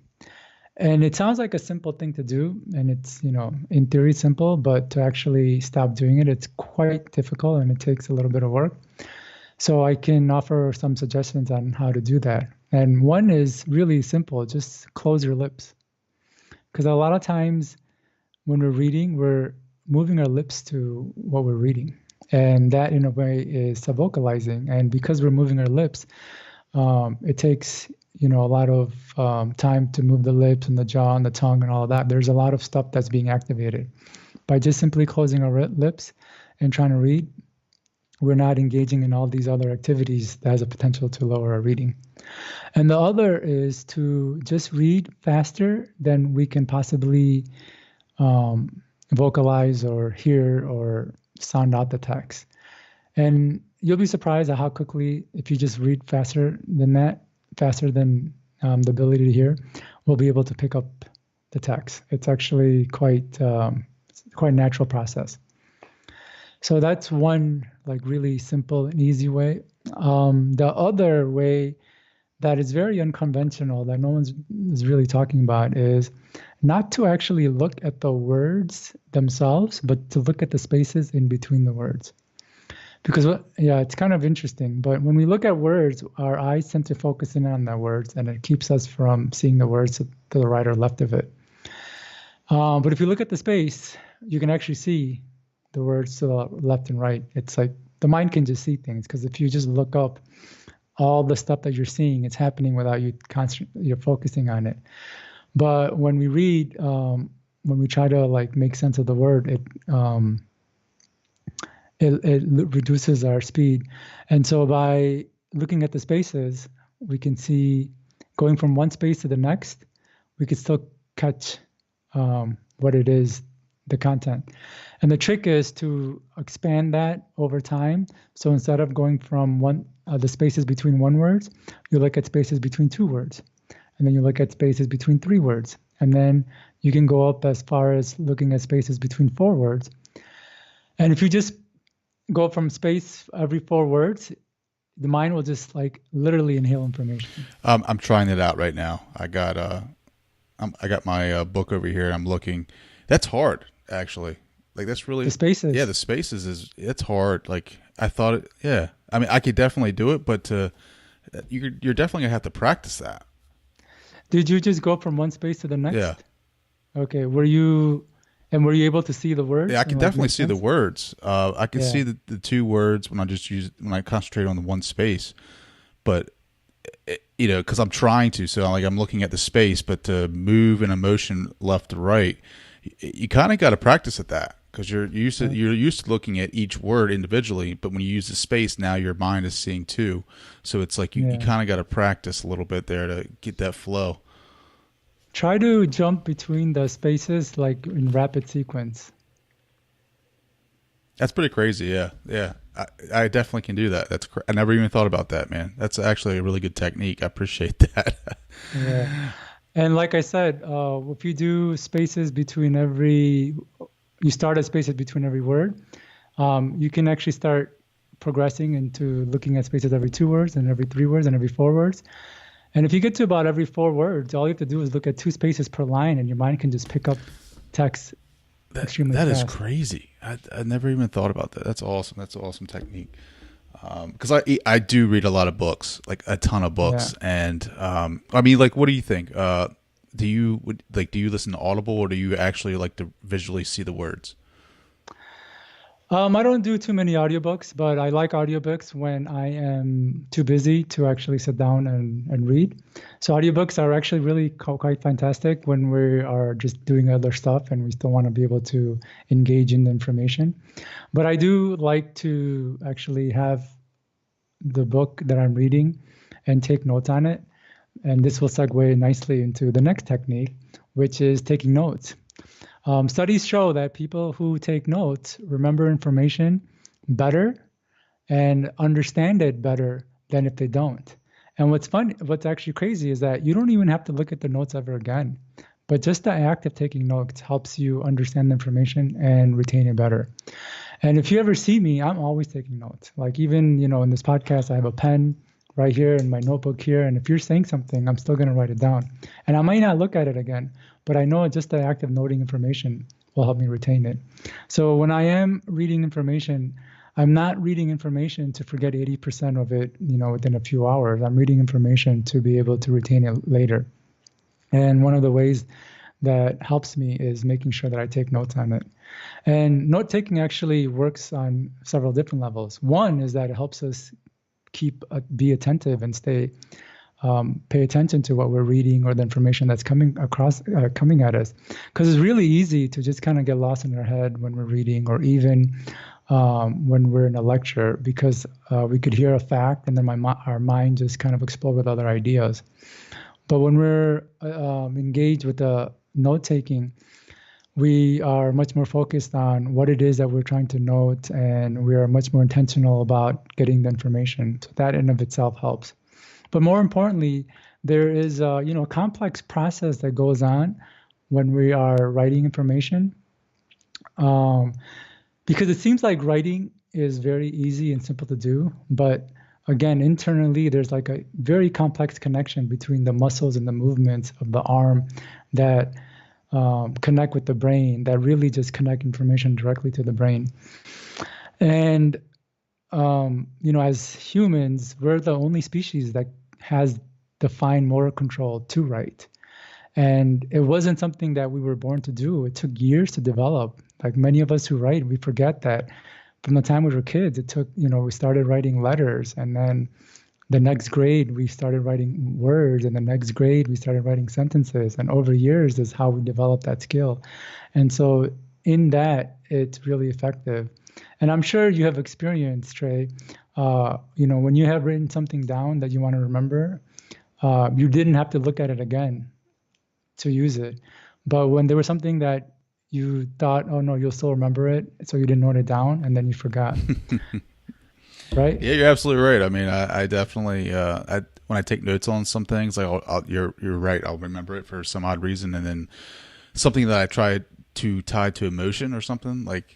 And it sounds like a simple thing to do, and it's, in theory simple, but to actually stop doing it, it's quite difficult and it takes a little bit of work. So I can offer some suggestions on how to do that. And one is really simple, just close your lips. Because a lot of times when we're reading, we're moving our lips to what we're reading. And that in a way is subvocalizing. And because we're moving our lips, it takes a lot of time to move the lips and the jaw and the tongue and all of that. There's a lot of stuff that's being activated. By just simply closing our lips and trying to read, we're not engaging in all these other activities that has a potential to lower our reading. And the other is to just read faster than we can possibly vocalize or hear or sound out the text. And you'll be surprised at how quickly, if you just read faster than that, faster than the ability to hear, we'll be able to pick up the text. It's actually quite a natural process. So that's one really simple and easy way. The other way that is very unconventional that no one is really talking about is not to actually look at the words themselves, but to look at the spaces in between the words. Because, it's kind of interesting. But when we look at words, our eyes tend to focus in on the words, and it keeps us from seeing the words to the right or left of it. But if you look at the space, you can actually see the words to the left and right. It's like the mind can just see things, because if you just look up all the stuff that you're seeing, it's happening without you're focusing on it. But when we read, when we try to make sense of the word, it reduces our speed. And so by looking at the spaces, we can see going from one space to the next, we could still catch what it is, the content. And the trick is to expand that over time. So instead of going from the spaces between one word, you look at spaces between two words. and then you look at spaces between 3 words. And then you can go up as far as looking at spaces between 4 words. And if you just go from space every 4 words, the mind will just like literally inhale information. I'm trying it out right now. I got my book over here and I'm looking. That's hard, actually. Like that's really the spaces. Yeah, the spaces it's hard. Like I thought it. Yeah, I mean I could definitely do it, but you're definitely gonna have to practice that. Did you just go from one space to the next? Yeah. Okay. Were you able to see the words? Yeah, I can definitely see the words. I can Yeah. see the 2 words when I concentrate on the one space, but because I'm trying to, so I'm looking at the space, but to move in a motion left to right, you kind of got to practice at that because you're used to looking at each word individually, but when you use the space, now your mind is seeing 2, so it's like you kind of got to practice a little bit there to get that flow. Try to jump between the spaces like in rapid sequence. That's pretty crazy. Yeah. I definitely can do that. I never even thought about that, man. That's actually a really good technique. I appreciate that. Yeah. And like I said, if you do spaces between you start at spaces between every word, you can actually start progressing into looking at spaces every 2 words and every 3 words and every 4 words. And if you get to about every 4 words, all you have to do is look at 2 spaces per line and your mind can just pick up text extremely fast. That is crazy. I never even thought about that. That's awesome. That's an awesome technique. Because I do read a lot of books, like a ton of books. Yeah. And I mean, like, what do you think? Do you listen to Audible or do you actually like to visually see the words? I don't do too many audiobooks, but I like audiobooks when I am too busy to actually sit down and read. So audiobooks are actually really quite fantastic when we are just doing other stuff and we still want to be able to engage in the information. But I do like to actually have the book that I'm reading and take notes on it. And this will segue nicely into the next technique, which is taking notes. Studies show that people who take notes remember information better and understand it better than if they don't. And what's actually crazy is that you don't even have to look at the notes ever again. But just the act of taking notes helps you understand the information and retain it better. And if you ever see me, I'm always taking notes. Like even, in this podcast, I have a pen right here in my notebook here. And if you're saying something, I'm still going to write it down. And I might not look at it again, but I know just the act of noting information will help me retain it. So when I am reading information, I'm not reading information to forget 80% of it, within a few hours. I'm reading information to be able to retain it later. And one of the ways that helps me is making sure that I take notes on it. And note taking actually works on several different levels. One is that it helps us be attentive and pay attention to what we're reading or the information that's coming at us. Because it's really easy to just kind of get lost in our head when we're reading or even when we're in a lecture, because we could hear a fact and then our mind just kind of explode with other ideas. But when we're engaged with the note-taking, we are much more focused on what it is that we're trying to note, and we are much more intentional about getting the information. So that in of itself helps. But more importantly, there is a complex process that goes on when we are writing information, because it seems like writing is very easy and simple to do, but again, internally, there's like a very complex connection between the muscles and the movements of the arm that connect with the brain, that really just connect information directly to the brain. And, as humans, we're the only species that has defined motor control to write. And it wasn't something that we were born to do. It took years to develop. Like many of us who write, we forget that from the time we were kids, it took, we started writing letters, and then the next grade, we started writing words, and the next grade, we started writing sentences. And over years is how we developed that skill. And so in that, it's really effective. And I'm sure you have experienced, Trey, when you have written something down that you want to remember, you didn't have to look at it again to use it. But when there was something that you thought, oh no, you'll still remember it, so you didn't note it down, and then you forgot. right? Yeah, you're absolutely right. I mean, I definitely, when I take notes on some things, like you're right. I'll remember it for some odd reason, and then something that I tried to tie to emotion or something like.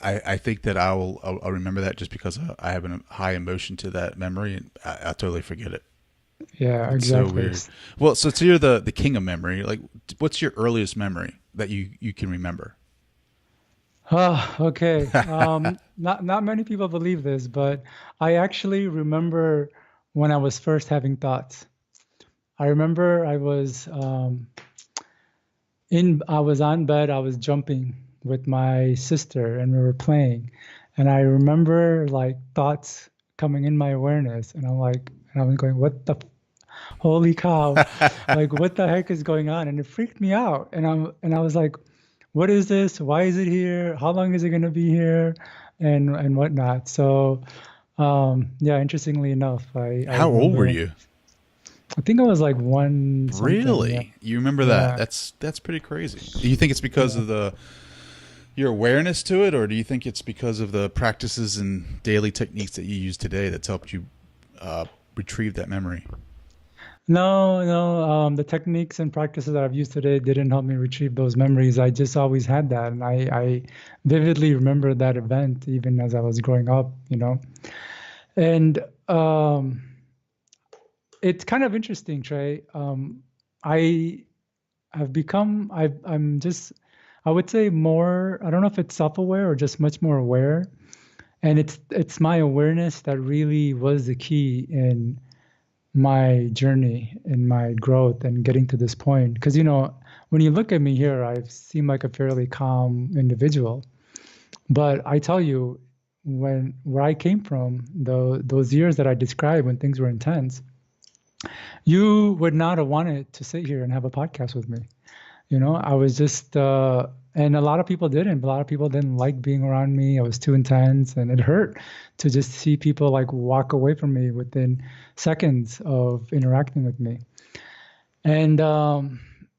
I think that I'll remember that just because I have a high emotion to that memory, and I totally forget it. Yeah, It's so exactly. weird. Well, so you're the king of memory. Like, what's your earliest memory that you can remember? Ah, okay. Not many people believe this, but I actually remember when I was first having thoughts. I remember I was on bed, I was jumping with my sister and we were playing. And I remember like thoughts coming in my awareness and and I was going, holy cow, like what the heck is going on? And it freaked me out. And I was like, what is this? Why is it here? How long is it gonna be here? And whatnot. So yeah, interestingly enough, I How old were remember you? I think I was like one something, yeah. Really? You remember that? Yeah. That's pretty crazy. Do you think it's because Yeah. of your awareness to it, or do you think it's because of the practices and daily techniques that you use today that's helped you retrieve that memory? No. The techniques and practices that I've used today didn't help me retrieve those memories. I just always had that, and I vividly remember that event even as I was growing up, you know. And it's kind of interesting, Trey. I have become, I'm just, I would say more. I don't know if it's self-aware or just much more aware. And it's my awareness that really was the key in my journey and my growth and getting to this point. Because, you know, when you look at me here, I seem like a fairly calm individual. But I tell you, where I came from, those years that I described when things were intense, you would not have wanted to sit here and have a podcast with me. You know, I was just, and a lot of people didn't. A lot of people didn't like being around me. I was too intense, and it hurt to just see people like walk away from me within seconds of interacting with me. And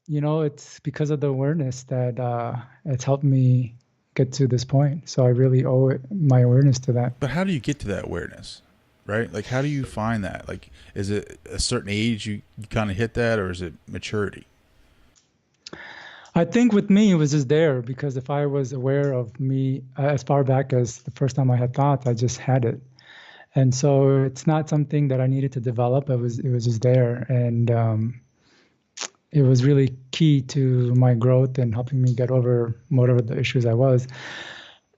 you know, it's because of the awareness that it's helped me get to this point. So I really owe my awareness to that. But how do you get to that awareness? Right? Like, how do you find that? Like, is it a certain age you kind of hit that, or is it maturity? I think with me, it was just there because if I was aware of me as far back as the first time I had thoughts, I just had it. And so it's not something that I needed to develop. It was just there, and it was really key to my growth and helping me get over whatever the issues I was.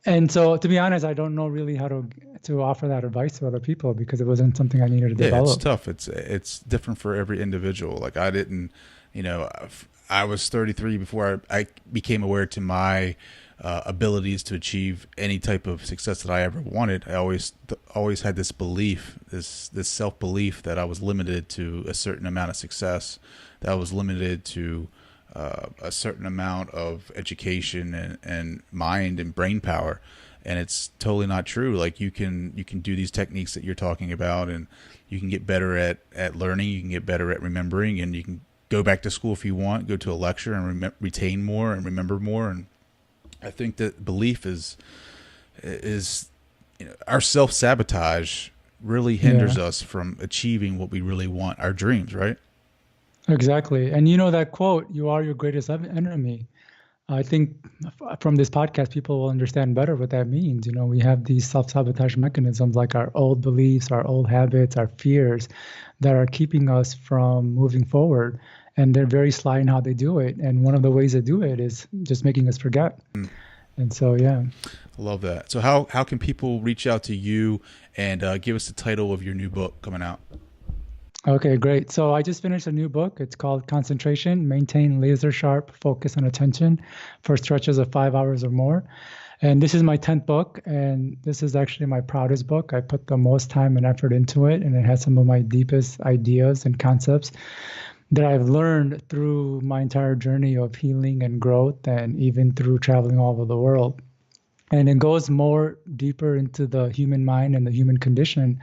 And so, to be honest, I don't know really how to offer that advice to other people because it wasn't something I needed to Yeah, it's develop. tough. It's different for every individual. Like, I didn't, you know, I was 33 before I became aware to my abilities to achieve any type of success that I ever wanted. I always had this belief, this self belief that I was limited to a certain amount of success, that I was limited to a certain amount of education and mind and brain power. And it's totally not true. Like, you can do these techniques that you're talking about, and you can get better at learning. You can get better at remembering, and you can go back to school if you want, go to a lecture and retain more and remember more. And I think that belief is you know, our self sabotage really hinders Yeah, us from achieving what we really want, our dreams, right? exactly. And you know that quote, "You are your greatest enemy." I think from this podcast, people will understand better what that means. You know, we have these self-sabotage mechanisms like our old beliefs, our old habits, our fears that are keeping us from moving forward. And they're very sly in how they do it. And one of the ways they do it is just making us forget. And so, yeah. I love that. So how can people reach out to you and give us the title of your new book coming out? Okay, great. So I just finished a new book. It's called Concentration, Maintain Laser Sharp Focus and Attention for Stretches of 5 hours or More. And this is my 10th book, and this is actually my proudest book. I put the most time and effort into it, and it has some of my deepest ideas and concepts that I've learned through my entire journey of healing and growth, and even through traveling all over the world. And it goes more deeper into the human mind and the human condition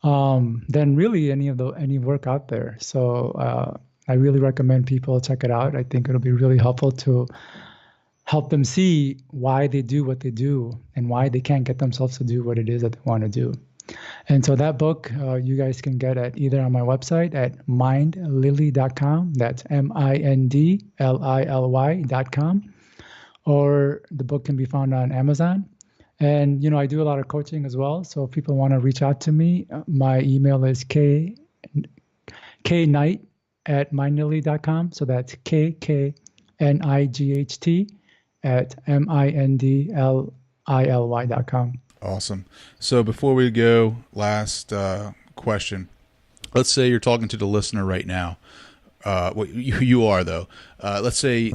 than really any work out there. So I really recommend people check it out. I think it'll be really helpful to help them see why they do what they do and why they can't get themselves to do what it is that they want to do. And so that book you guys can get at either on my website at mindlily.com, that's mindlily.com, or the book can be found on Amazon. And, you know, I do a lot of coaching as well. So if people want to reach out to me, my email is knight@mindlily.com. So that's KKNIGHT@mindlily.com. Awesome. So before we go, last question. Let's say you're talking to the listener right now. Well, you are, though. Let's say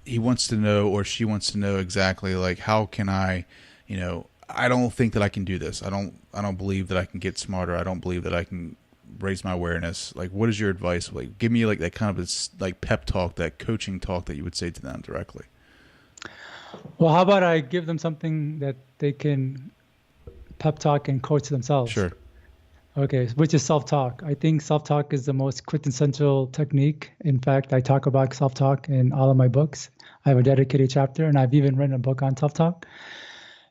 he wants to know, or she wants to know exactly, like, how can I, you know, I don't think that I can do this. I don't believe that I can get smarter. I don't believe that I can raise my awareness. Like, what is your advice? Like, give me like that kind of like pep talk, that coaching talk that you would say to them directly. Well, how about I give them something that they can pep talk and coach themselves? Sure. Okay, which is self-talk. I think self-talk is the most quintessential technique. In fact, I talk about self-talk in all of my books. I have a dedicated chapter, and I've even written a book on self-talk.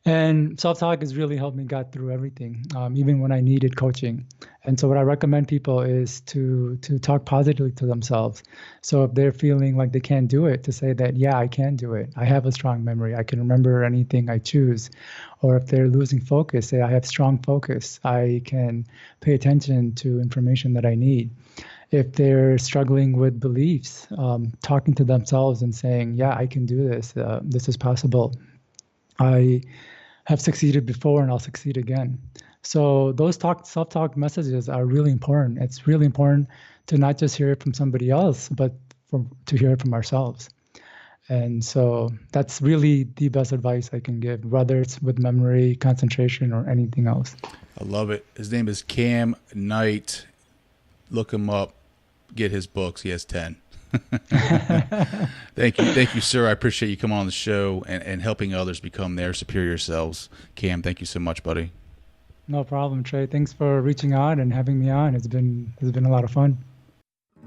And self-talk has really helped me get through everything, even when I needed coaching. And so what I recommend people is to talk positively to themselves. So if they're feeling like they can't do it, to say that, yeah, I can do it. I have a strong memory. I can remember anything I choose. Or if they're losing focus, say, I have strong focus. I can pay attention to information that I need. If they're struggling with beliefs, talking to themselves and saying, yeah, I can do this. This is possible. I have succeeded before and I'll succeed again. So those self-talk messages are really important. It's really important to not just hear it from somebody else, but to hear it from ourselves. And so that's really the best advice I can give, whether it's with memory, concentration, or anything else. I love it. His name is Cam Knight. Look him up. Get his books. He has 10. Thank you, sir. I appreciate you coming on the show and helping others become their superior selves. Cam, thank you so much, buddy. No problem, Trey. Thanks for reaching out and having me on. It's been a lot of fun.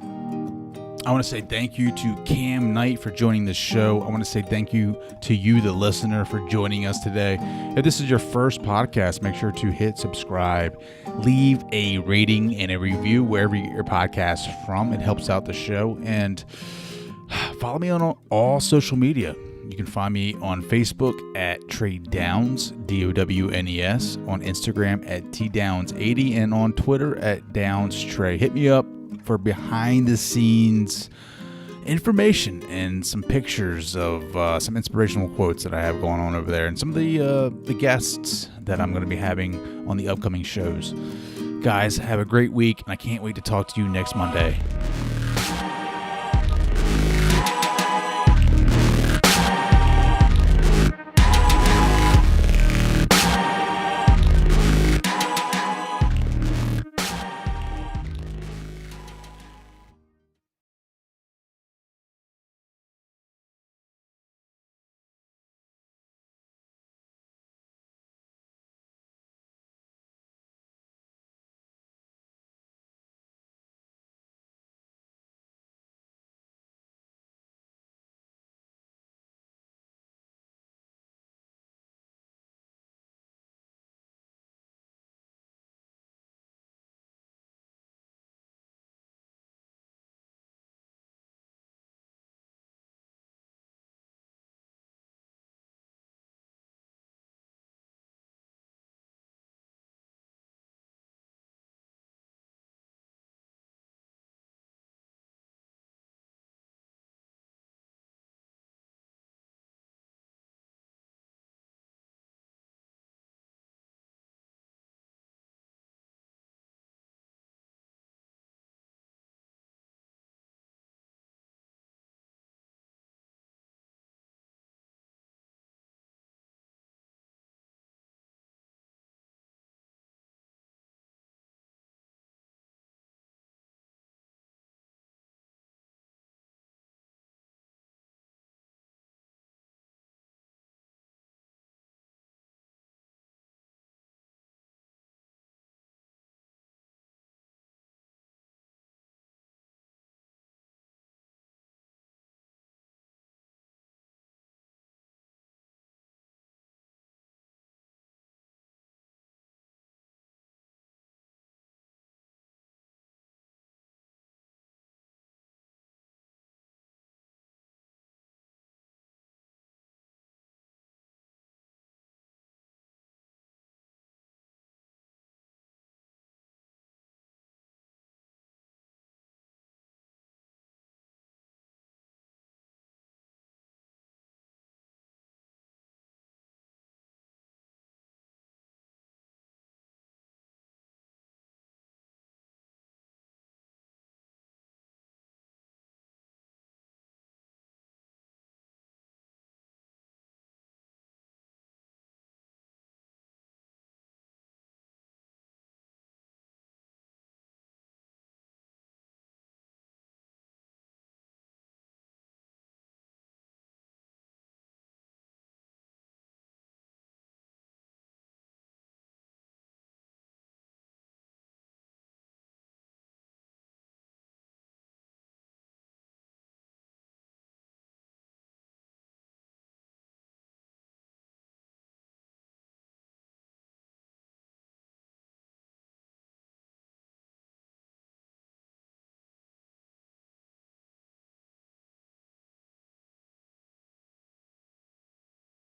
I want to say thank you to Cam Knight for joining the show. I want to say thank you to you, the listener, for joining us today. If this is your first podcast, make sure to hit subscribe, leave a rating and a review wherever you get your podcast from. It helps out the show. And follow me on all social media. You can find me on Facebook at Trey Downs, Downes, on Instagram at TDowns80, and on Twitter at Downs Trey. Hit me up for behind the scenes information and some pictures of some inspirational quotes that I have going on over there, and some of the guests that I'm going to be having on the upcoming shows. Guys, have a great week, and I can't wait to talk to you next Monday.